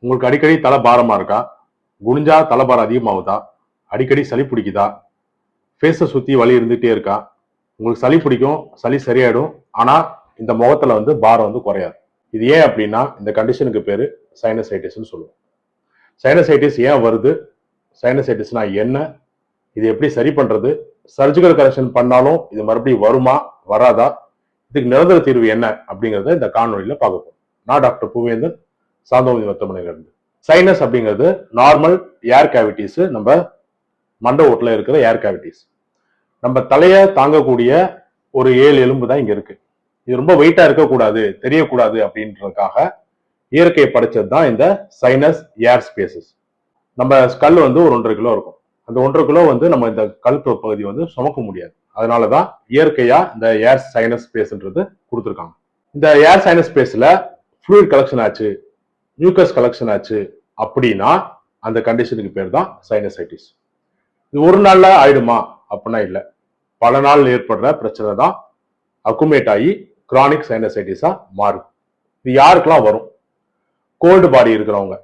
உங்களுக்கு அடிக்கடி தலை பாரமா இருக்கா? குனிஞ்சா தலைபாரம் அதிகமாகுதா? அடிக்கடி சளி பிடிக்குதா? ஃபேஸை சுத்தி வலி இருந்துகிட்டே இருக்கா? உங்களுக்கு சளி பிடிக்கும், சளி சரியாயிடும். ஆனா இந்த முகத்துல பாரம் குறையாது. இது ஏன் அப்படின்னா இந்த கண்டிஷனுக்கு பேரு சைனசைட்டிஸ்ன்னு சொல்லுவோம். சைனசைட்டிஸ் ஏன் வருது? சைனசைட்டிஸ்னா என்ன? இது எப்படி சரி பண்றது? சர்ஜிக்கல் கரெக்ஷன் பண்ணாலும் இது மறுபடியும் வருமா வராதா? இதுக்கு நிரந்தர தீர்வு என்ன அப்படிங்கறத இந்த காணொலியில பார்க்க போறோம். நான் டாக்டர் புவேந்தன், சாந்தோமி மருத்துவமனையில இருந்து. சைனஸ் அப்படிங்கிறது நார்மல் ஏர் கேவிட்டிஸ், நம்ம மண்டை ஓட்டுல இருக்கிற ஏர் கேவிட்டிஸ். நம்ம தலைய தாங்கக்கூடிய ஒரு 7 எலும்பு தான் இங்க இருக்கு. இது ரொம்ப வெயிட்டா இருக்கக்கூடாது, தெரியக்கூடாது அப்படின்றதுக்காக இயற்கை படைச்சது தான் இந்த சைனஸ் ஏர் ஸ்பேசஸ். நம்ம ஸ்கல் ஒரு 1.5 கிலோ இருக்கும். அந்த 1.5 கிலோ நம்ம இந்த கழுத்து பகுதி சுமக்க முடியாது. அதனாலதான் இயற்கையா இந்த ஏர் சைனஸ் ஸ்பேஸ்ன்றது கொடுத்துருக்காங்க. இந்த ஏர் சைனஸ் ஸ்பேஸ்ல ஃப்ளூயிட் கலெக்ஷன் ஆச்சு, மியூக்கஸ் கலெக்ஷன் ஆச்சு அப்படின்னா அந்த கண்டிஷனுக்கு பேர் தான் சைனசைட்டிஸ். இது ஒரு நாள்ல ஆயிடுமா அப்படின்னா இல்ல, பல நாள் ஏற்படுற பிரச்சனை தான் அக்குமேட் ஆகி கிரானிக் சைனசைட்டிஸா மாறும். இது யாருக்கெல்லாம் வரும்? கோல்டு பாடி இருக்கிறவங்க,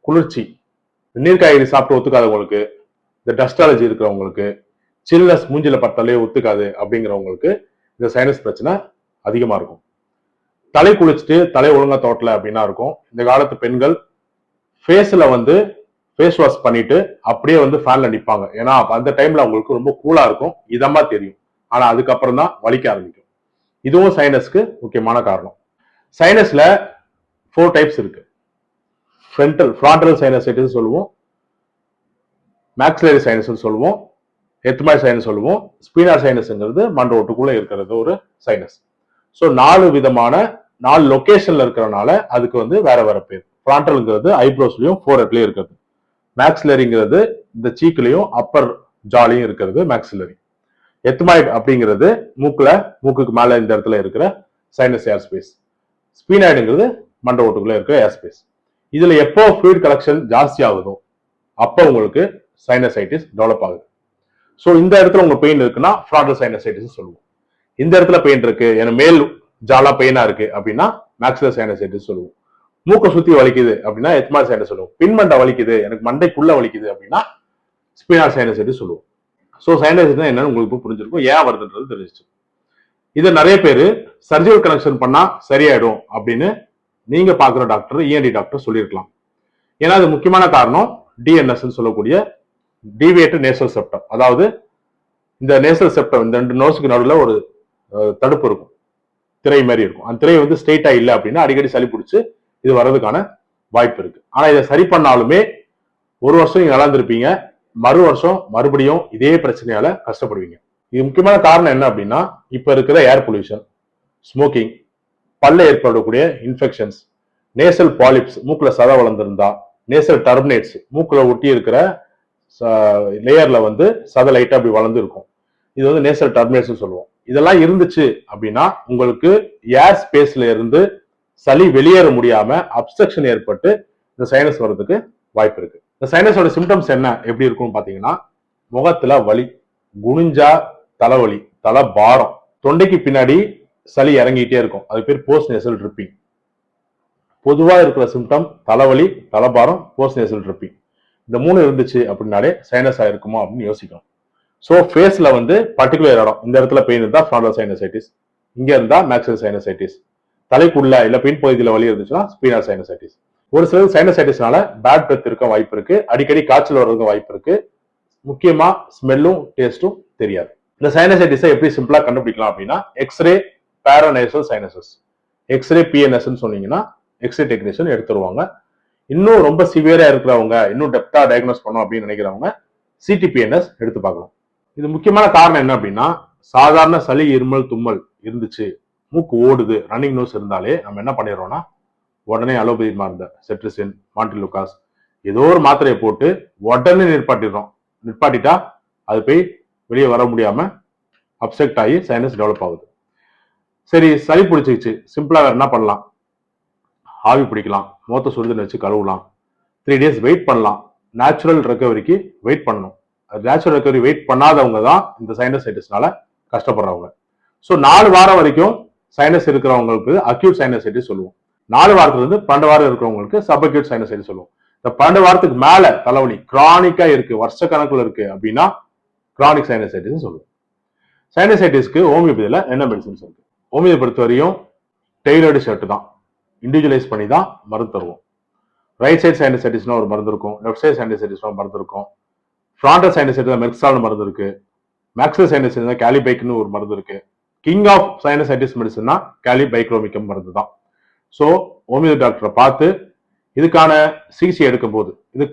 குளிர்ச்சி, நீர்க்காய்கறி சாப்பிட்டு ஒத்துக்காதவங்களுக்கு, இந்த டஸ்ட் அலர்ஜி இருக்கிறவங்களுக்கு, சில்னஸ் மூஞ்சில பட்டாலே ஒத்துக்காது அப்படிங்கிறவங்களுக்கு இந்த சைனஸ் பிரச்சனை அதிகமா இருக்கும். தலை குளிச்சுட்டு தலை ஒழுங்கா தோட்டல அப்படின்னா இருக்கும். இந்த காலத்து பெண்கள் ஃபேஸ்ல ஃபேஸ் வாஷ் பண்ணிட்டு அப்படியே ஃபேன்ல நிப்பாங்க. ஏன்னா அந்த டைம்ல அவங்களுக்கு ரொம்ப கூலா இருக்கும், இதமா தெரியும். ஆனா அதுக்கப்புறம் தான் வலிக்க ஆரம்பிக்கும். இதுவும் சைனஸ்க்கு முக்கியமான காரணம். சைனஸ்ல 4 டைப்ஸ் இருக்கு. ஃப்ராண்டல் சைனசைட்டிஸ் சொல்லுவோம், மேக்ஸிலரி சைனஸ் சொல்லுவோம், எத்மாய்ட் சைனஸ் சொல்லுவோம். ஸ்பீனார் சைனஸ்ங்கிறது மண்டை ஓட்டுக்குள்ள இருக்கிறது ஒரு சைனஸ். ஸோ 4 விதமான 4 லொகேஷன்ல இருக்கிறனால அதுக்கு வேற வேற பேர். ஃப்ராண்டல்ங்கிறது ஐப்ரோஸ்லயும் ஃபோர்ஹெட்லயும் இருக்கிறது. மேக்ஸிலரிங்கிறது இந்த சீக்லயும் அப்பர் ஜாலையும் இருக்கிறது மேக்ஸிலரி. எத்மாய்ட் அப்படிங்கிறது மூக்குக்கு மேல இந்த இடத்துல இருக்கிற சைனஸ் ஏர் ஸ்பேஸ். ஸ்பீனாய்டுங்கிறது மண்டை ஓட்டுக்குள்ள இருக்கிற ஏர் ஸ்பேஸ். இதுல எப்போ ஃப்ளூயிட் கலெக்ஷன் ஜாஸ்தி ஆகுதோ அப்போ உங்களுக்கு சைனசைட்டிஸ் டெவலப் ஆகுது. ஸோ இந்த இடத்துல உங்க பெயின் இருக்குன்னா ஃப்ராண்டல் சைனசைட்டிஸ் சொல்லுவோம். இந்த இடத்துல பெயின் இருக்கு, எனக்கு மேல் ஜாலா பெயினா இருக்கு அப்படின்னா மேக்ஸிலர் சைனசைட்டிஸ் சொல்லுவோம். மூக்கை சுத்தி வலிக்குது அப்படின்னா எத்மாய்ட் சைனஸ் சொல்லுவோம். பின்மண்டை வலிக்குது, எனக்கு மண்டைக்குள்ள வலிக்குது அப்படின்னா ஸ்பீனார் சைனசைட்டிஸ் சொல்லுவோம். ஸோ சைனசைட்டிஸ் என்னன்னு உங்களுக்கு புரிஞ்சிருக்கும், ஏன் வருதுன்றது தெரிஞ்சிச்சு. இதை நிறைய பேர் சர்ஜிக்கல் கனெக்ஷன் பண்ணா சரியாயிடும் அப்படின்னு நீங்க பாக்குற டாக்டர், இஎன்டி டாக்டர் சொல்லியிருக்கலாம். ஏன்னா அது முக்கியமான காரணம் டிஎன்எஸ் சொல்லக்கூடிய டீவியேட்டட் நேசல் செப்டம். அதாவது இந்த நேசல் செப்டம், இந்த 2 நோஸுக்கு நடுவில் ஒரு தடுப்பு இருக்கும், திரை மாதிரி இருக்கும். அந்த திரை ஸ்ட்ரெயிட்டா இல்லை அப்படின்னா அடிக்கடி சளி பிடிச்சு இது வர்றதுக்கான வாய்ப்பு இருக்கு. ஆனா இதை சரி பண்ணாலுமே 1 வருஷம் நீங்க நல்லா இருந்திருப்பீங்க, மறு வருஷம் மறுபடியும் இதே பிரச்சனையால கஷ்டப்படுவீங்க. இது முக்கியமான காரணம் என்ன அப்படின்னா இப்ப இருக்கிற ஏர் பொல்யூஷன், ஸ்மோக்கிங், பல்ல ஏற்படக்கூடிய இன்ஃபெக்ஷன்ஸ், நேசல் பாலிப்ஸ், மூக்குல சதை வளர்ந்திருந்தா, நேசல் டர்மினேட்ஸ், மூக்குல ஒட்டி இருக்கிற லேயர்ல சதை லைட்டா அப்படி வளர்ந்து இருக்கும். இது நேசல் டர்மினேட்ஸ் சொல்லுவோம். இதெல்லாம் இருந்துச்சு அப்படின்னா உங்களுக்கு ஏர் ஸ்பேஸ்ல இருந்து சளி வெளியேற முடியாம அப்ஸ்ட்ரக்ஷன் ஏற்பட்டு இந்த சைனஸ் வர்றதுக்கு வாய்ப்பு இருக்கு. இந்த சைனஸோட சிம்டம்ஸ் என்ன எப்படி இருக்கும் பாத்தீங்கன்னா, முகத்துல வலி, குனிஞ்சா தலைவலி, தலை பாரம், தொண்டைக்கு பின்னாடி சளி இறங்கிட்டே இருக்கும், அது பேர் போஸ்ட் நேசல் ட்ரிப்பிங். பொதுவா இருக்கிற சிம்டம் தலைவலி, தலைபாரம், போஸ்ட் நேசல் ட்ரிப்பிங். இந்த 3 இருந்துச்சு அப்படின்னாலே சைனஸ் ஆயிருக்குமா அப்படின்னு யோசிக்கணும். ஸோ ஃபேஸ்ல பர்டிகுலர் இடம், இந்த இடத்துல பெயின் இருந்தா ஃப்ராண்டல் சைனசைட்டிஸ், இங்க இருந்தா மேக்ஸிலர் சைனசைட்டிஸ், தலைக்குள்ள இல்ல பின் பகுதியில் வலி இருந்துச்சுன்னா ஸ்பீனார் சைனசைட்டிஸ். ஒரு சில சைனசைட்டிஸ்னால பேட் பிரெத் இருக்க வாய்ப்பு இருக்கு, அடிக்கடி காய்ச்சல் வர்றதுக்கு வாய்ப்பு இருக்கு, முக்கியமா ஸ்மெல்லும் டேஸ்டும் தெரியாது. இந்த சைனசைட்டிஸை எப்படி சிம்பிளா கண்டுபிடிக்கலாம் அப்படின்னா எக்ஸ்ரே பேரநேசல் சைனசஸ், எக்ஸ்ரே பிஎன்எஸ் சொன்னீங்கன்னா எக்ஸ்ரே டெக்னீஷியன் எடுத்துருவாங்க. இன்னும் ரொம்ப சிவியரா இருக்கிறவங்க, இன்னும் டெப்தா டயக்னோஸ் பண்ணும் அப்படின்னு நினைக்கிறவங்க சிடிபிஎன்எஸ் எடுத்து பார்க்கலாம். இது முக்கியமான காரணம் என்ன அப்படின்னா, சாதாரண சளி, இருமல், தும்மல் இருந்துச்சு, மூக்கு ஓடுது, ரன்னிங் நோஸ் இருந்தாலே நம்ம என்ன பண்ணிடுறோம்னா உடனே அலோபதி மருந்து, செட்ரிசின், மாண்டிலுகாஸ், ஏதோ ஒரு மாத்திரையை போட்டு உடனே நிற்பாட்டிடுறோம். நிற்பாட்டிட்டா அது போய் வெளியே வர முடியாம அப்செக்ட் ஆகி சைனஸ் டெவலப் ஆகுது. சரி, சளி பிடிச்சிச்சு, சிம்பிளா வேற என்ன பண்ணலாம்? ஆவி பிடிக்கலாம், முகத்தை சுடுதண்ணி வச்சு கழுவலாம், 3 days வெயிட் பண்ணலாம். நேச்சுரல் ரெக்கவரிக்கு வெயிட் பண்ணணும். நேச்சுரல் ரெக்கவரி வெயிட் பண்ணாதவங்க தான் இந்த சைனசைட்டிஸ்னால கஷ்டப்படுறவங்க. ஸோ 4 வாரம் வரைக்கும் சைனஸ் இருக்கிறவங்களுக்கு அக்யூட் சைனசைட்டிஸ் சொல்லுவோம். 4 வாரத்துல இருந்து 12 வாரம் இருக்கிறவங்களுக்கு சப்அக்யூட் சைனசைட்டிஸ் சொல்லுவோம். இந்த 12 வாரத்துக்கு மேல தலைவலி கிரானிக்கா இருக்கு, வருஷ கணக்குல இருக்கு அப்படின்னா கிரானிக் சைனசைட்டிஸ் சொல்லுவோம். சைனசைட்டிஸ்க்கு ஹோமியோபதியில என்ன மெடிசன்ஸ் இருக்கு? ஹோமியோ பொறுத்த வரையும் டெய்லர்டு ஷர்ட் தான், இண்டிவிஜுவலைஸ் பண்ணி தான் மருந்து தருவோம். ரைட் சைட் சைனசைட்டிஸ்னா ஒரு மருந்து இருக்கும், லெஃப்ட் சைட் சைனசைட்டிஸ்னா மருந்து இருக்கும். ஃப்ராண்டல் சைனசைட்டிஸ் மெர்க்சால் மருந்து இருக்கு, மேக்ஸல் சைனசைட்டிஸ் கேலிபைக்னு ஒரு மருந்து இருக்கு. கிங் ஆஃப் சைனசைட்டிஸ் மெடிசன்னா கேலிபைக்ரோமிக்கம் மருந்து தான். ஸோ ஹோமியோ டாக்டரை பார்த்து இதுக்கான சிகிச்சை எடுக்கும் போது இது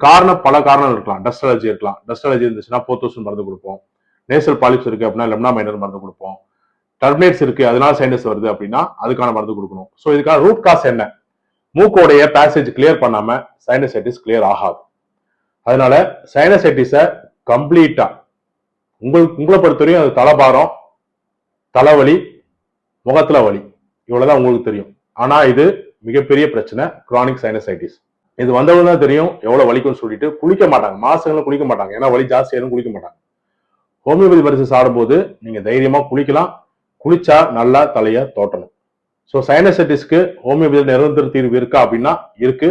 பல காரணம் இருக்கலாம். டஸ்ட் அலர்ஜி இருக்கலாம். டஸ்ட் அலர்ஜி இருந்துச்சுன்னா போத்தோசன் மருந்து கொடுப்போம். நேசல் பாலிப்ஸ் இருக்கு அப்படின்னா லெப்னா மைனர் மருந்து கொடுப்போம். டர்பினேட்ஸ் இருக்கு அதனால சைனஸ் வருது அப்படின்னா அதுக்கான மருந்து கொடுக்கணும். ஸோ இதுக்கான ரூட் காஸ் என்ன? மூக்கோடைய பேசேஜ் கிளியர் பண்ணாம சைனசைட்டிஸ் கிளியர் ஆகாது. அதனால சைனசைட்டிஸை கம்ப்ளீட்டா உங்களை பொறுத்தவரையும் அது தலைபாரம், தலைவலி, முகத்துல வலி, இவ்வளவுதான் உங்களுக்கு தெரியும். ஆனா இது மிகப்பெரிய பிரச்சனை, கிரானிக் சைனசைட்டிஸ். இது வந்தவங்க தான் தெரியும் எவ்வளவு வலிக்கும்னு சொல்லிட்டு குளிக்க மாட்டாங்க, மாசங்களும் குளிக்க மாட்டாங்க. ஏன்னா வலி ஜாஸ்தியாலும் குளிக்க மாட்டாங்க. ஹோமியோபதி மருந்து சாப்பிடும்போது நீங்க தைரியமா குளிக்கலாம். குளிச்சா நல்லா தலைய தோட்டணும். ஸோ சைனசைட்டிஸ்க்கு ஹோமியோபதி நிரந்தர தீர்வு இருக்கா அப்படின்னா இருக்கு.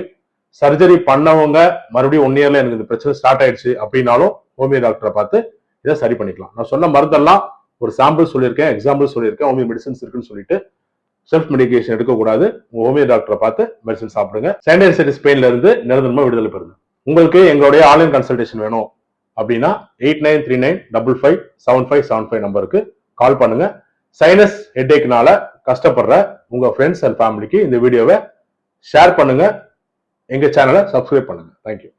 சர்ஜரி பண்ணவங்க மறுபடியும் 1 இயர்ல எனக்கு இந்த பிரச்சனை ஸ்டார்ட் ஆயிடுச்சு அப்படின்னாலும் ஹோமியோ டாக்டரை பார்த்து இதை சரி பண்ணிக்கலாம். நான் சொன்ன மருந்தெல்லாம் ஒரு சாம்பிள் சொல்லியிருக்கேன், எக்ஸாம்பிள் சொல்லியிருக்கேன். ஹோமியோ மெடிசன்ஸ் இருக்குன்னு சொல்லிட்டு செல்ஃப் மெடிகேஷன் எடுக்கக்கூடாது. ஹோமியோ டாக்டரை பார்த்து மெடிசன் சாப்பிடுங்க. சைனசைட்டிஸ் பெயின்ல இருந்து நிரந்தரமா விடுதலை பெறுங்க. உங்களுக்கு எங்களுடைய ஆன்லைன் கன்சல்டேஷன் வேணும் அப்படின்னா 8939557575 நம்பருக்கு கால் பண்ணுங்க. சைனஸ் ஹெட்டேக்னால கஷ்டப்படுற உங்க ஃப்ரெண்ட்ஸ் அண்ட் ஃபேமிலிக்கு இந்த வீடியோவை ஷேர் பண்ணுங்க. எங்க சேனலை சப்ஸ்கிரைப் பண்ணுங்க. தேங்க்யூ.